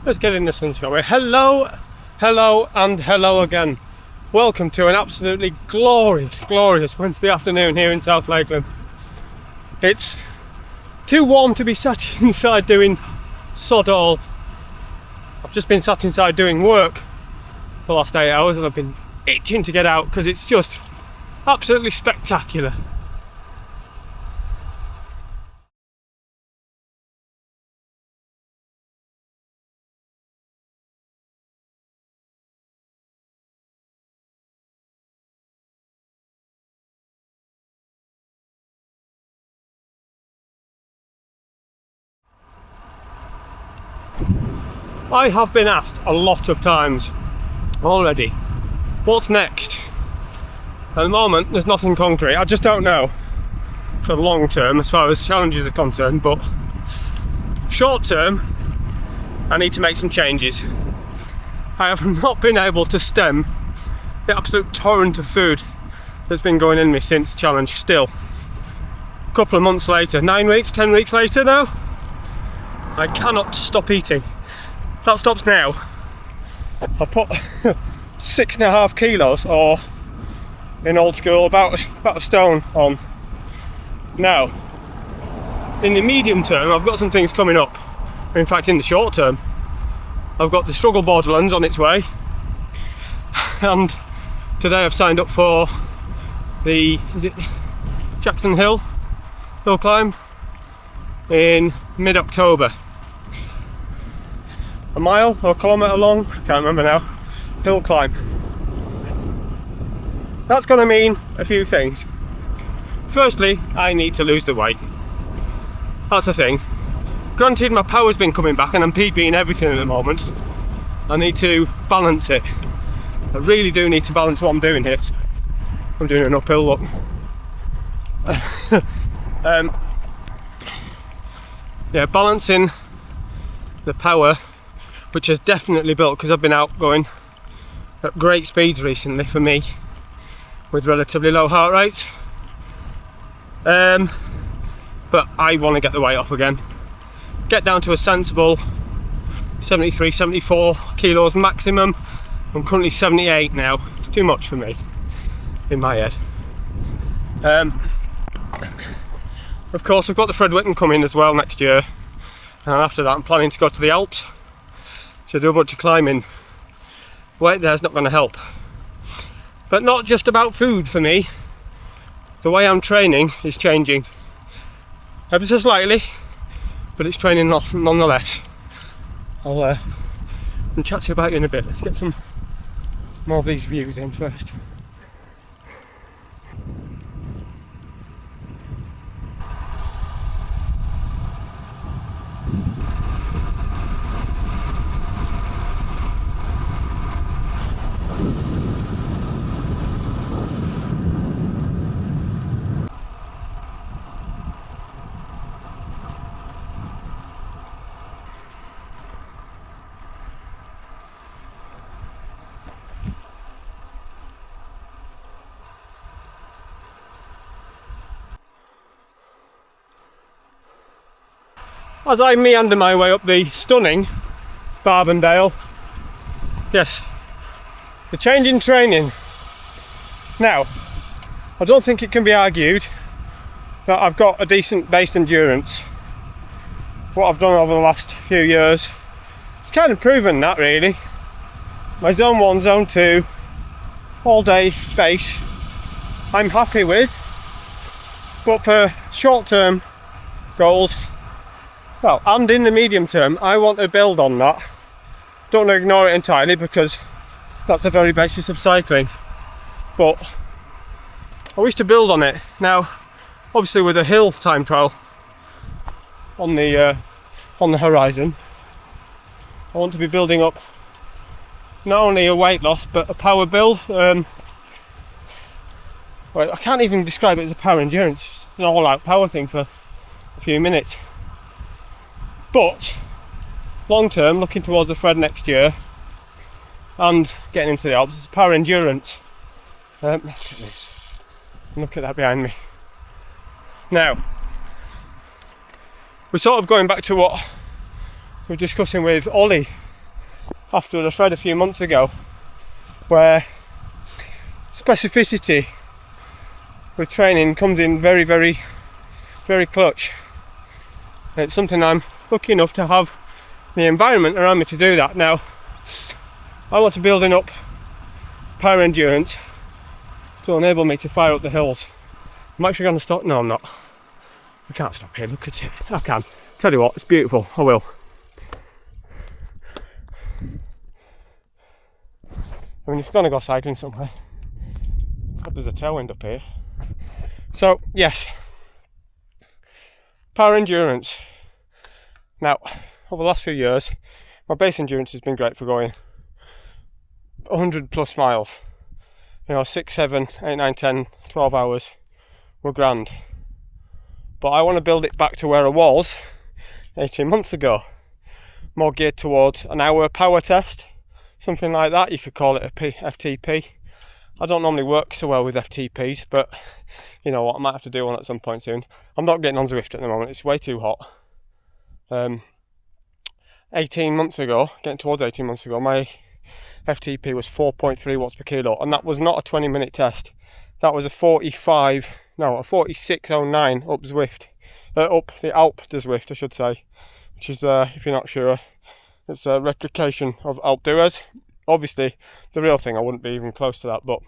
Let's get in the sun, shall we? Hello, hello, and hello again. Welcome to an absolutely glorious Wednesday afternoon here in South Lakeland. It's too warm to be sat inside doing sod all. I've just been sat inside doing work for the last 8 hours and I've been itching to get out because it's just absolutely spectacular. I have been asked a lot of times already, what's next? At the moment, there's nothing concrete. I just don't know for the long term as far as challenges are concerned, but short term, I need to make some changes. I have not been able to stem the absolute torrent of food that's been going in me since the challenge still. A couple of months later, 9 weeks, 10 weeks later now, I cannot stop eating. That stops now. I put 6.5 kilos, or in old school, about a stone on. Now, in the medium term, I've got some things coming up. In fact, in the short term, I've got the Struggle Borderlands on its way. And today I've signed up for the, is it Jackson Hill climb in mid-October. A mile or a kilometre long, I can't remember now, hill climb. That's going to mean a few things. Firstly, I need to lose the weight. That's the thing. Granted, my power's been coming back and I'm PBing everything at the moment. I need to balance it. I really do need to balance what I'm doing here. I'm doing an uphill look. Yeah, balancing the power, which has definitely built because I've been out going at great speeds recently for me with relatively low heart rates. But I want to get the weight off again, get down to a sensible 73, 74 kilos maximum. I'm currently 78 now. It's too much for me in my head. Of course, I've got the Fred Whitten coming as well next year, and after that I'm planning to go to the Alps to do a bunch of climbing. Weight there's not going to help. But not just about food for me. The way I'm training is changing ever so slightly, but it's training nonetheless. I'll chat to you about it in a bit. Let's get some more of these views in first. As I meander my way up the stunning Barbendale, yes, the change in training. Now, I don't think it can be argued that I've got a decent base endurance. What I've done over the last few years, it's kind of proven that really. My zone 1, zone 2, all day base, I'm happy with, but for short term goals, well, and in the medium term, I want to build on that. Don't ignore it entirely because that's the very basis of cycling. But I wish to build on it. Now, obviously with a hill time trial on the horizon, I want to be building up not only a weight loss but a power build. Well, I can't even describe it as a power endurance. It's an all-out power thing for a few minutes. But long term, looking towards the Fred next year and getting into the Alps, it's power endurance. Look at this. Look at that behind me. Now, we're sort of going back to what we were discussing with Ollie after a thread a few months ago where specificity with training comes in very, very, very clutch. It's something I'm lucky enough to have the environment around me to do that. Now, I want to building up power endurance to enable me to fire up the hills. I'm actually going to stop. No, I'm not. I can't stop here. Look at it. I can. Tell you what, it's beautiful. I will. I mean, if you're going to go cycling somewhere, there's a tailwind up here. So, yes. Power endurance. Now, over the last few years, my base endurance has been great for going 100 plus miles. 6, 7, 8, 9, 10, 12 hours were grand. But I want to build it back to where I was 18 months ago. More geared towards an hour power test, something like that. You could call it a FTP. I don't normally work so well with FTPs, but you know what, I might have to do one at some point soon. I'm not getting on Zwift at the moment, it's way too hot. 18 months ago, getting towards 18 months ago, my FTP was 4.3 watts per kilo, and that was not a 20-minute test. That was a 4609 up Zwift. Up the Alp de Zwift, I should say, which is, if you're not sure, it's a replication of Alpe d'Huez. Obviously, the real thing, I wouldn't be even close to that, but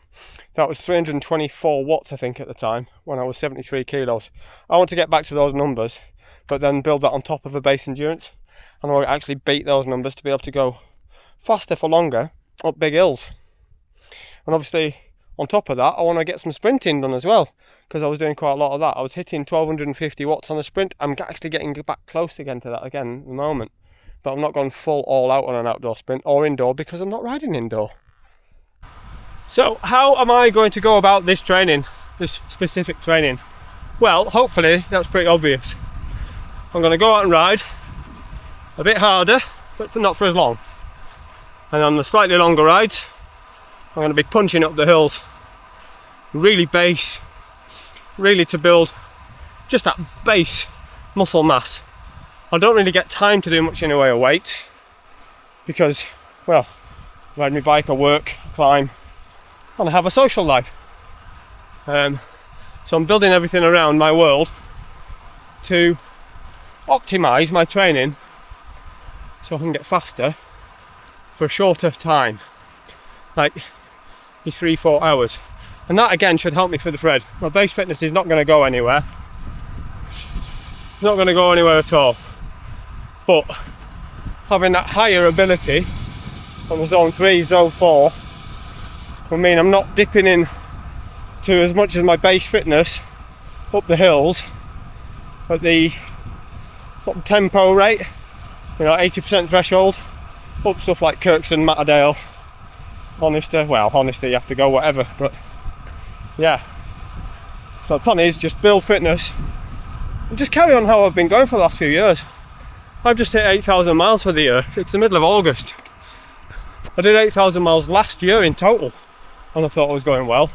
that was 324 watts, I think, at the time, when I was 73 kilos. I want to get back to those numbers, but then build that on top of a base endurance, and I will actually beat those numbers to be able to go faster for longer up big hills. And obviously, on top of that, I want to get some sprinting done as well, because I was doing quite a lot of that. I was hitting 1250 watts on a sprint. I'm actually getting back close again to that again at the moment. But I'm not going full all out on an outdoor sprint or indoor because I'm not riding indoor. So how am I going to go about this training, this specific training? Well, hopefully that's pretty obvious. I'm going to go out and ride a bit harder, but not for as long. And on the slightly longer rides, I'm going to be punching up the hills. Really base, really to build just that base muscle mass. I don't really get time to do much in the way of weight because, well, I ride my bike, I work, climb, and I have a social life. So I'm building everything around my world to optimise my training so I can get faster for a shorter time, like 3-4 hours. And that again should help me for the thread. My base fitness is not going to go anywhere. It's not going to go anywhere at all. But having that higher ability on the zone 3, zone 4 will mean I'm not dipping in to as much as my base fitness up the hills at the sort of tempo rate, 80% threshold, up stuff like Kirkson, Matterdale, Honister. Well, Honister you have to go whatever, but yeah. So the plan is just build fitness and just carry on how I've been going for the last few years. I've just hit 8,000 miles for the year. It's the middle of August. I did 8,000 miles last year in total, and I thought I was going well.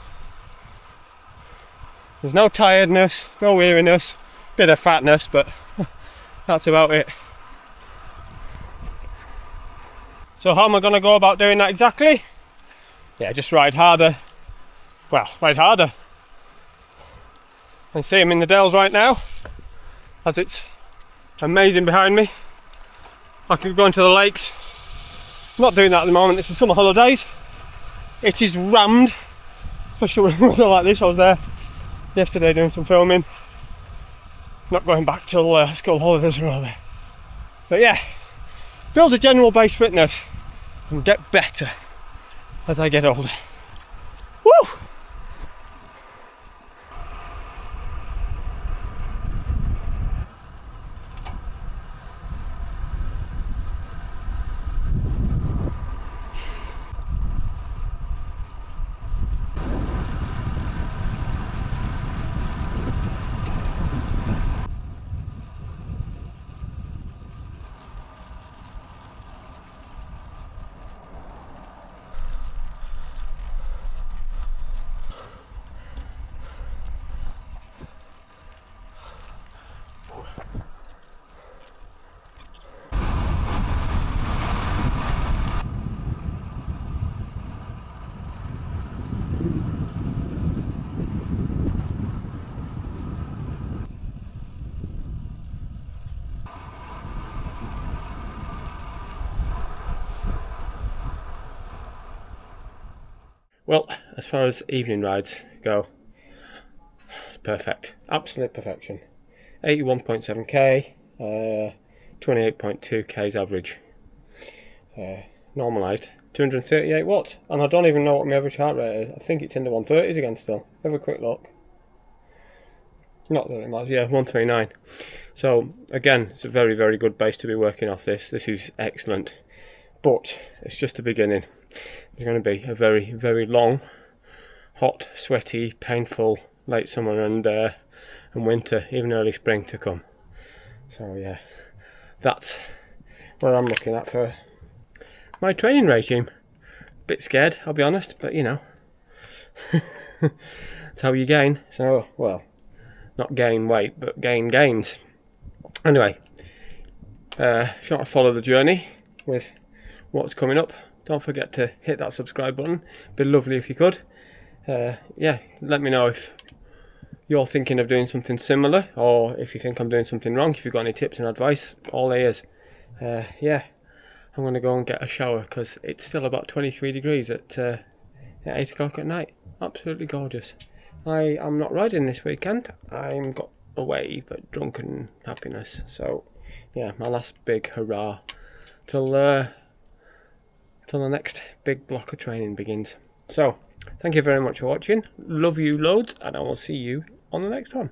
There's no tiredness, no weariness, bit of fatness, but that's about it. So how am I going to go about doing that exactly? Yeah, just ride harder. Well, ride harder. And see I'm in the Dales right now, as it's amazing behind me. I could go into the lakes. I'm not doing that at the moment, it's the summer holidays. It is rammed, especially when it's like this. I was there yesterday doing some filming. Not going back till school holidays are over. But yeah, build a general base fitness and get better as I get older. Woo! Well, as far as evening rides go, it's perfect. Absolute perfection. 81.7k, 28.2 k's average. Normalised 238 watts, and I don't even know what my average heart rate is. I think it's in the 130s again still. Have a quick look. Not that it matters, yeah, 139. So again, it's a very, very good base to be working off this. This is excellent, but it's just the beginning. There's going to be a very, very long, hot, sweaty, painful late summer and winter, even early spring to come. So yeah, that's what I'm looking at for my training regime. Bit scared, I'll be honest, but you know, that's how you gain. So, well, not gain weight, but gain gains. Anyway, if you want to follow the journey with what's coming up, don't forget to hit that subscribe button. Be lovely if you could. Yeah, let me know if you're thinking of doing something similar, or if you think I'm doing something wrong. If you've got any tips and advice, all ears. Yeah, I'm going to go and get a shower because it's still about 23 degrees at 8 o'clock at night. Absolutely gorgeous. I am not riding this weekend. I'm got away for drunken happiness. So yeah, my last big hurrah till the next big block of training begins. So thank you very much for watching. Love you loads, and I will see you on the next one.